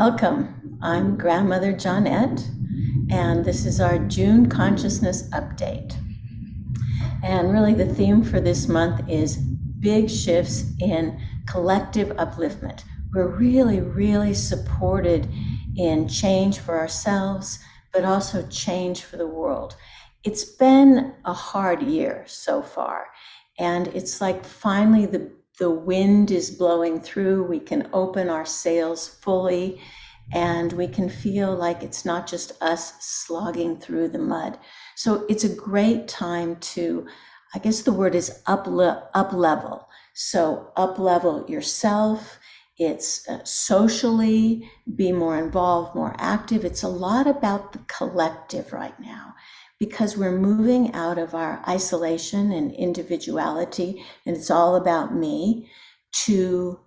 Welcome. I'm Grandmother Jonette, and this is our June Consciousness Update. And really the theme for this month is big shifts in collective upliftment. We're really supported in change for ourselves, but also change for the world. It's been a hard year so far, and it's like finally the wind is blowing through. We can open our sails fully, and we can feel like it's not just us slogging through the mud. So it's a great time to, I guess the word is up level. So up level yourself. It's socially, be more involved, more active. It's a lot about the collective right now, because we're moving out of our isolation and individuality, and it's all about me, to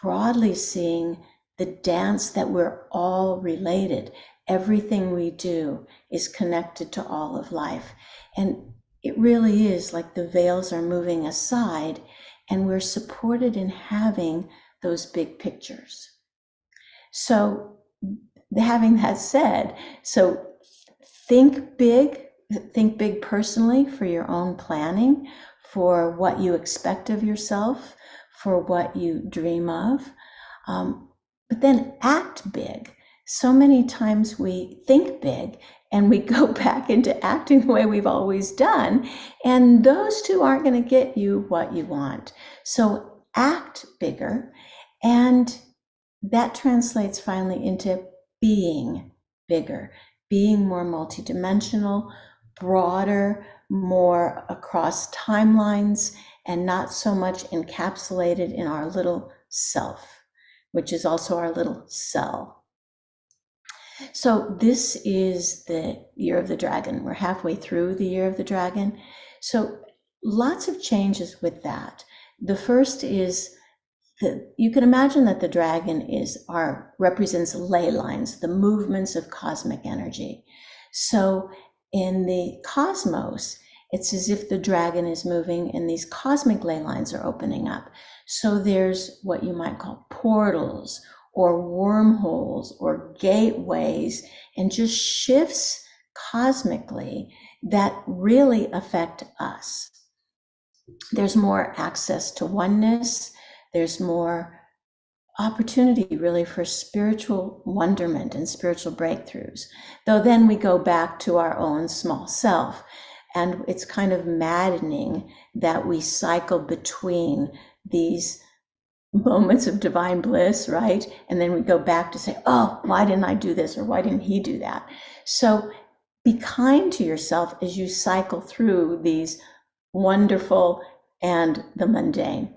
broadly seeing the dance that we're all related. Everything we do is connected to all of life. And it really is like the veils are moving aside, and we're supported in having those big pictures. So having that said, so think big personally for your own planning, for what you expect of yourself, for what you dream of, but then act big. So many times we think big and we go back into acting the way we've always done, and those two aren't going to get you what you want. So act bigger, and that translates finally into being bigger, being more multidimensional, broader, more across timelines, and not so much encapsulated in our little self, which is also our little cell. So this is the Year of the Dragon. We're halfway through the Year of the Dragon. So lots of changes with that. The first is that you can imagine that the dragon represents ley lines, the movements of cosmic energy. So in the cosmos, it's as if the dragon is moving and these cosmic ley lines are opening up. So there's what you might call portals or wormholes or gateways, and just shifts cosmically that really affect us. There's more access to oneness. There's more opportunity really for spiritual wonderment and spiritual breakthroughs. Though then we go back to our own small self, and it's kind of maddening that we cycle between these moments of divine bliss, right? And then we go back to say, oh, why didn't I do this? Or why didn't he do that? So be kind to yourself as you cycle through these wonderful and the mundane.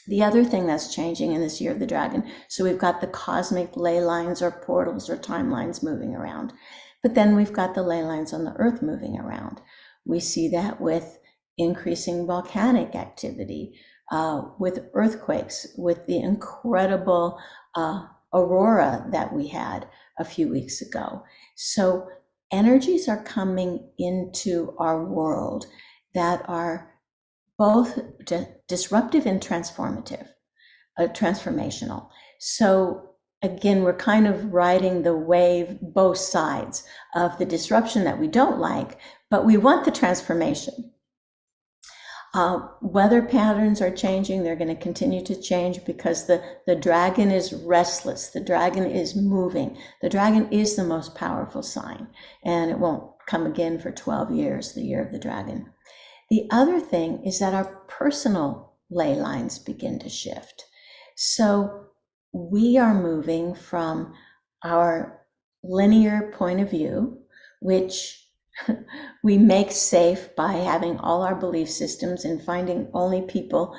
The other thing that's changing in this Year of the Dragon, so we've got the cosmic ley lines or portals or timelines moving around, but then we've got the ley lines on the earth moving around. We see that with increasing volcanic activity, with earthquakes, with the incredible aurora that we had a few weeks ago. So energies are coming into our world that are both disruptive and transformative, transformational. So again, we're kind of riding the wave, both sides of the disruption that we don't like, but we want the transformation. Weather patterns are changing. They're going to continue to change because the dragon is restless. The dragon is moving. The dragon is the most powerful sign, and it won't come again for 12 years, the Year of the Dragon. The other thing is that our personal ley lines begin to shift. So we are moving from our linear point of view, which we make safe by having all our belief systems and finding only people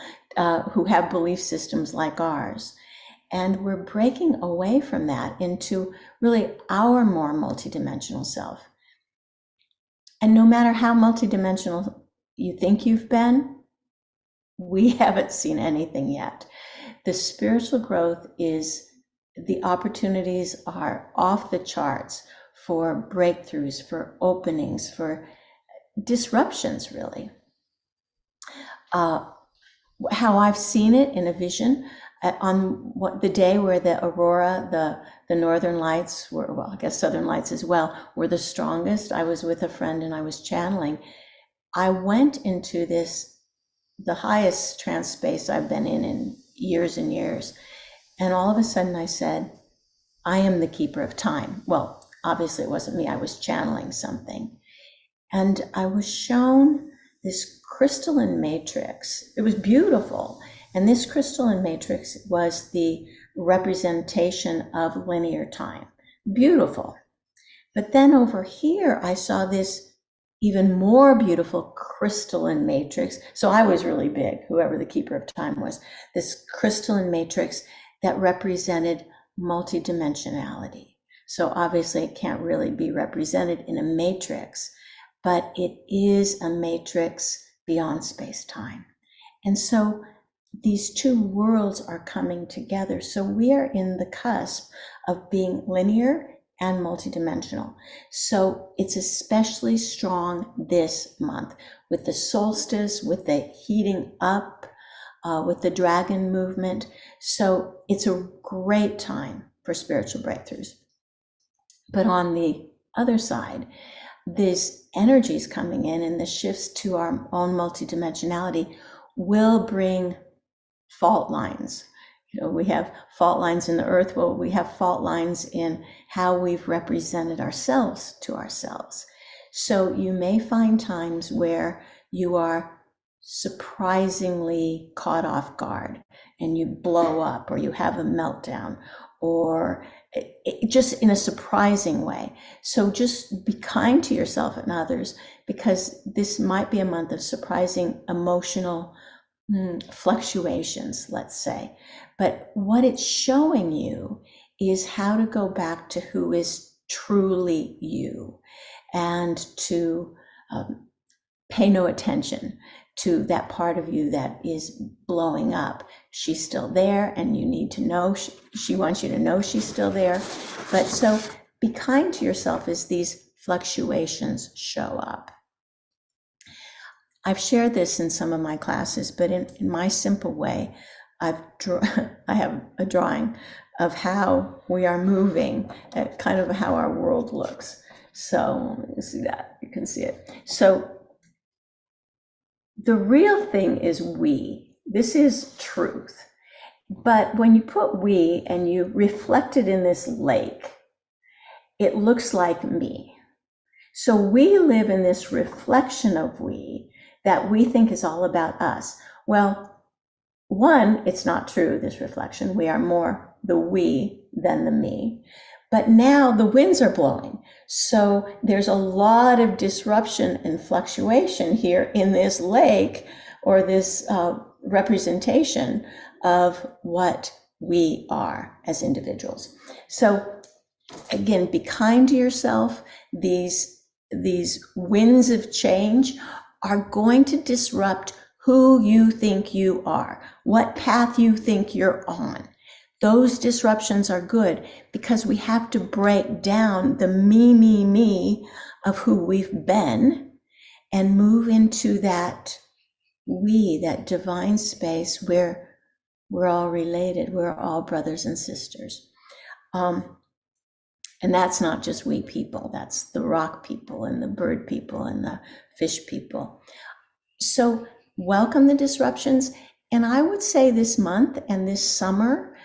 who have belief systems like ours. And we're breaking away from that into really our more multidimensional self. And no matter how multidimensional you think you've been, we haven't seen anything yet. The spiritual growth is, the opportunities are off the charts for breakthroughs, for openings, for disruptions, really. How I've seen it in a vision, the day where the aurora, the northern lights were, well, I guess southern lights as well, were the strongest. I was with a friend and I was channeling. I went into the highest trance space I've been in years and years. And all of a sudden I said, I am the keeper of time. Well, obviously it wasn't me. I was channeling something. And I was shown this crystalline matrix. It was beautiful. And this crystalline matrix was the representation of linear time. Beautiful. But then over here, I saw this even more beautiful crystalline matrix. So I was really big, whoever the keeper of time was, this crystalline matrix that represented multidimensionality. So obviously it can't really be represented in a matrix, but it is a matrix beyond space-time. And so these two worlds are coming together. So we are in the cusp of being linear and multidimensional. So it's especially strong this month with the solstice, with the heating up, with the dragon movement. So it's a great time for spiritual breakthroughs. But on the other side, this energy is coming in, and the shifts to our own multidimensionality will bring fault lines. We have fault lines in the earth. Well, we have fault lines in how we've represented ourselves to ourselves. So you may find times where you are surprisingly caught off guard and you blow up, or you have a meltdown, or just in a surprising way. So just be kind to yourself and others, because this might be a month of surprising emotional fluctuations, let's say. But what it's showing you is how to go back to who is truly you, and to pay no attention to that part of you that is blowing up. She's still there, and you need to know, she wants you to know she's still there. But so be kind to yourself as these fluctuations show up. I've shared this in some of my classes, but in my simple way, I have a drawing of how we are moving, kind of how our world looks. So you see that, you can see it. So the real thing is we. This is truth. But when you put we and you reflect it in this lake, it looks like me. So we live in this reflection of we that we think is all about us. Well, one, it's not true, this reflection. We are more the we than the me. But now the winds are blowing. So there's a lot of disruption and fluctuation here in this lake, or this representation of what we are as individuals. So again, be kind to yourself. These winds of change are going to disrupt who you think you are, what path you think you're on. Those disruptions are good, because we have to break down the me of who we've been and move into that we, that divine space where we're all related, we're all brothers and sisters. And that's not just we people, that's the rock people and the bird people and the fish people. So welcome the disruptions. And I would say this month and this summer,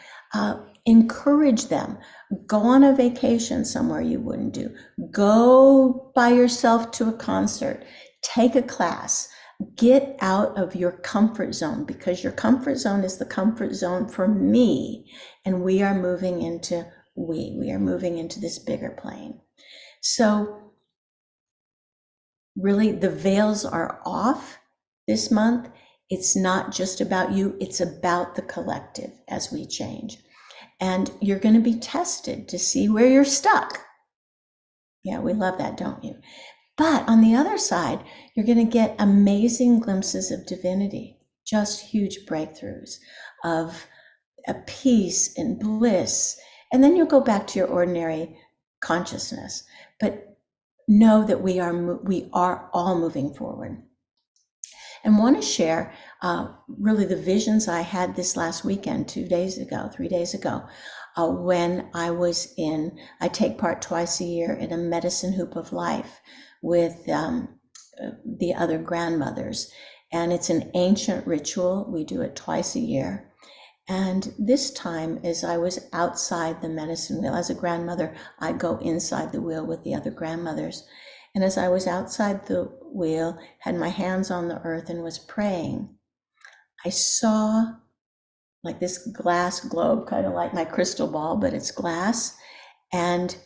encourage them. Go on a vacation somewhere you wouldn't do. Go by yourself to a concert. Take a class. Get out of your comfort zone, because your comfort zone is the comfort zone for me. And we are moving into we are moving into this bigger plane. So really the veils are off this month. It's not just about you, it's about the collective as we change. And you're going to be tested to see where you're stuck. Yeah, we love that, don't you? But on the other side, you're going to get amazing glimpses of divinity, just huge breakthroughs of a peace and bliss. And then you'll go back to your ordinary consciousness. But know that we are all moving forward. and want to share really the visions I had this last weekend, 3 days ago, when I take part twice a year in a medicine hoop of life with the other grandmothers. And it's an ancient ritual. We do it twice a year. And this time, as I was outside the medicine wheel, as a grandmother, I go inside the wheel with the other grandmothers. And as I was outside the wheel, had my hands on the earth and was praying, I saw like this glass globe, kind of like my crystal ball, but it's glass. And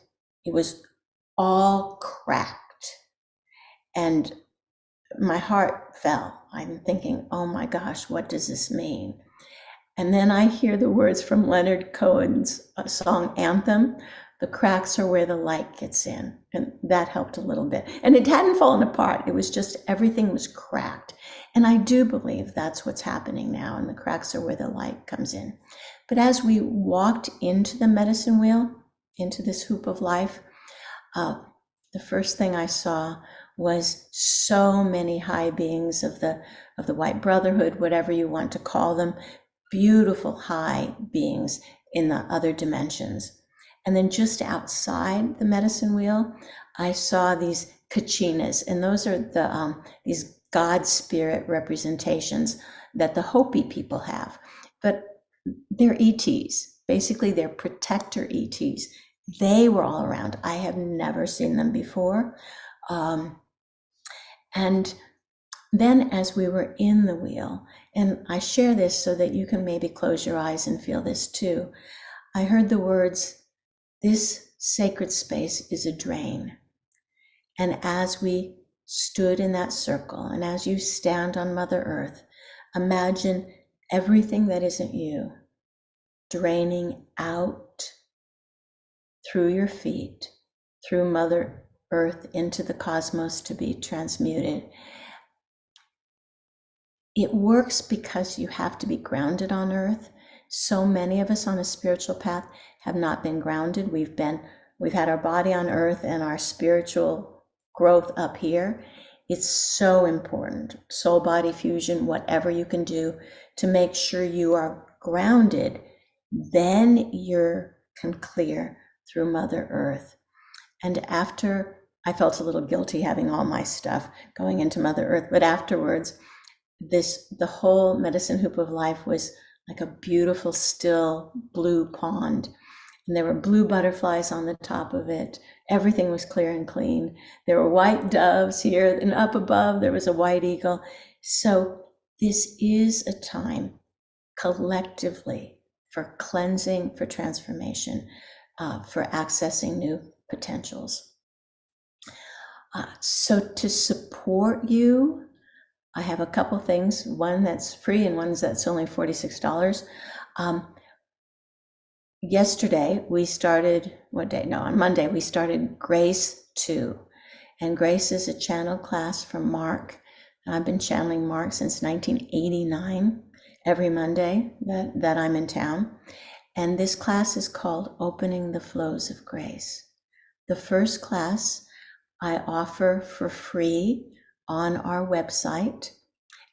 it was all cracked. And my heart fell. I'm thinking, oh my gosh, what does this mean? And then I hear the words from Leonard Cohen's song Anthem, "The cracks are where the light gets in." And that helped a little bit. And it hadn't fallen apart. It was just everything was cracked. And I do believe that's what's happening now. And the cracks are where the light comes in. But as we walked into the medicine wheel, into this hoop of life, the first thing I saw was so many high beings of the White Brotherhood, whatever you want to call them, beautiful high beings in the other dimensions. And then just outside the medicine wheel, I saw these kachinas, and those are these God spirit representations that the Hopi people have. But they're ETs. Basically, they're protector ETs. They were all around. I have never seen them before. And then as we were in the wheel, and I share this so that you can maybe close your eyes and feel this too, I heard the words, "This sacred space is a drain." And as we stood in that circle, and as you stand on Mother Earth, imagine everything that isn't you draining out through your feet, through Mother Earth into the cosmos to be transmuted. It works because you have to be grounded on Earth. So many of us on a spiritual path have not been grounded. We've had our body on Earth and our spiritual growth up here. It's so important, soul body fusion, whatever you can do to make sure you are grounded. Then you can clear through Mother Earth. And after, I felt a little guilty having all my stuff going into Mother Earth, but afterwards, the whole medicine hoop of life was like a beautiful, still blue pond. And there were blue butterflies on the top of it. Everything was clear and clean. There were white doves here, and up above there was a white eagle. So this is a time collectively for cleansing, for transformation, for accessing new potentials. So to support you, I have a couple things, one that's free and one that's only $46. Yesterday we started, on Monday we started Grace 2. And Grace is a channel class from Mark. I've been channeling Mark since 1989, every Monday that I'm in town. And this class is called Opening the Flows of Grace. The first class I offer for free on our website,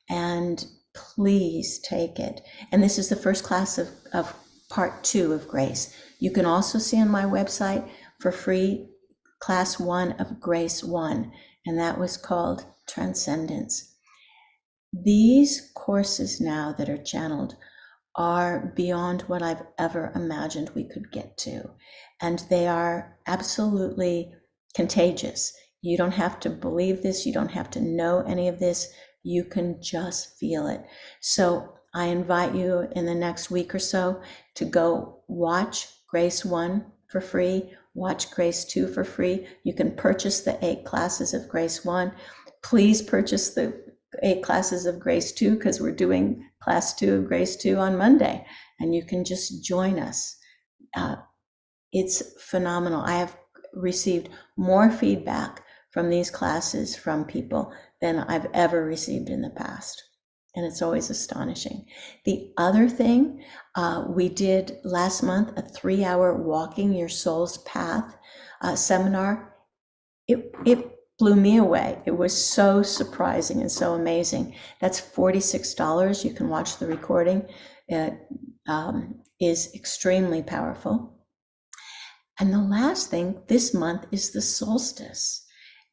and please take it. And this is the first class of part 2 of Grace. You can also see on my website for free class 1 of Grace 1, and that was called Transcendence. These courses now that are channeled are beyond what I've ever imagined we could get to, and they are absolutely contagious. You don't have to believe this, you don't have to know any of this, you can just feel it. So I invite you in the next week or so to go watch Grace 1 for free, watch Grace 2 for free. You can purchase the 8 classes of Grace 1. Please purchase the 8 classes of Grace 2, because we're doing class 2 of Grace 2 on Monday, and you can just join us. It's phenomenal. I have received more feedback from these classes from people than I've ever received in the past. And it's always astonishing. The other thing, we did last month a 3-hour Walking Your Soul's Path seminar. It blew me away. It was so surprising and so amazing. That's $46. You can watch the recording. It is extremely powerful. And the last thing this month is the solstice.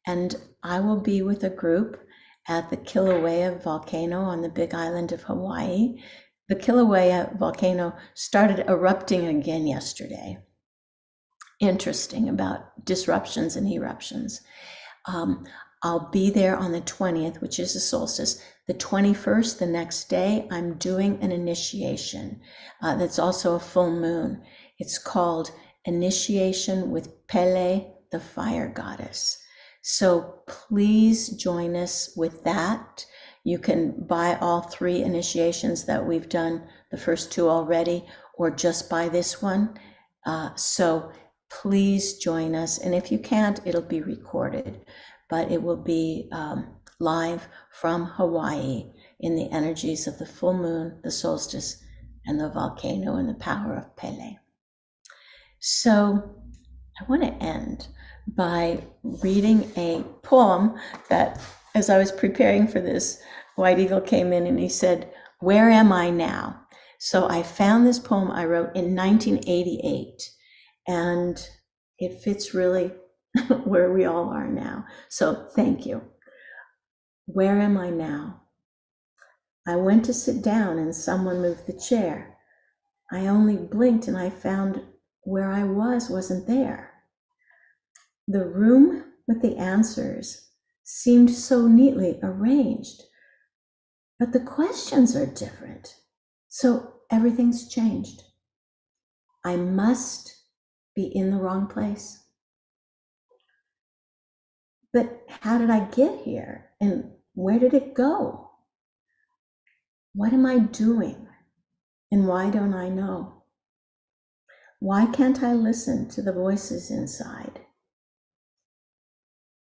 And I will be with a group at the Kilauea volcano on the Big Island of Hawaii. The Kilauea volcano started erupting again yesterday. Interesting about disruptions and eruptions. I'll be there on the 20th, which is the solstice. The 21st, the next day, I'm doing an initiation. That's also a full moon. It's called Initiation with Pele, the fire goddess. So please join us with that. You can buy all 3 initiations that we've done, the first 2 already, or just buy this one. So please join us. And if you can't, it'll be recorded, but it will be live from Hawaii in the energies of the full moon, the solstice, and the volcano and the power of Pele. So I want to end by reading a poem that, as I was preparing for this, White Eagle came in and he said, "Where am I now?" So I found this poem I wrote in 1988, and it fits really where we all are now. So thank you. Where am I now? I went to sit down and someone moved the chair. I only blinked and I found where I wasn't there. The room with the answers seemed so neatly arranged, but the questions are different. So everything's changed. I must be in the wrong place. But how did I get here? And where did it go? What am I doing? And why don't I know? Why can't I listen to the voices inside?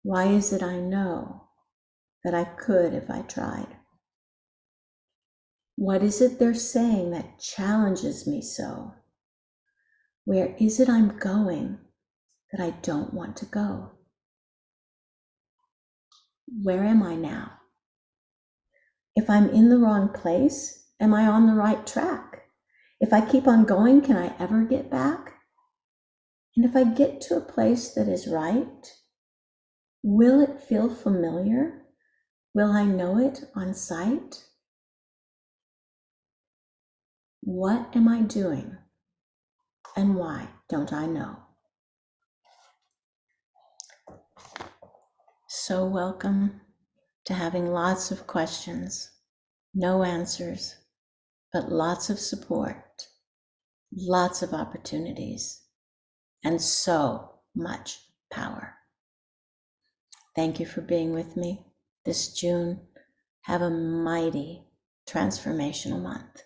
Why is it I know that I could if I tried? What is it they're saying that challenges me so? Where is it I'm going that I don't want to go? Where am I now? If I'm in the wrong place, am I on the right track? If I keep on going, can I ever get back? And if I get to a place that is right, will it feel familiar? Will I know it on sight? What am I doing? And why don't I know? So welcome to having lots of questions, no answers, but lots of support, lots of opportunities, and so much power. Thank you for being with me this June. Have a mighty transformational month.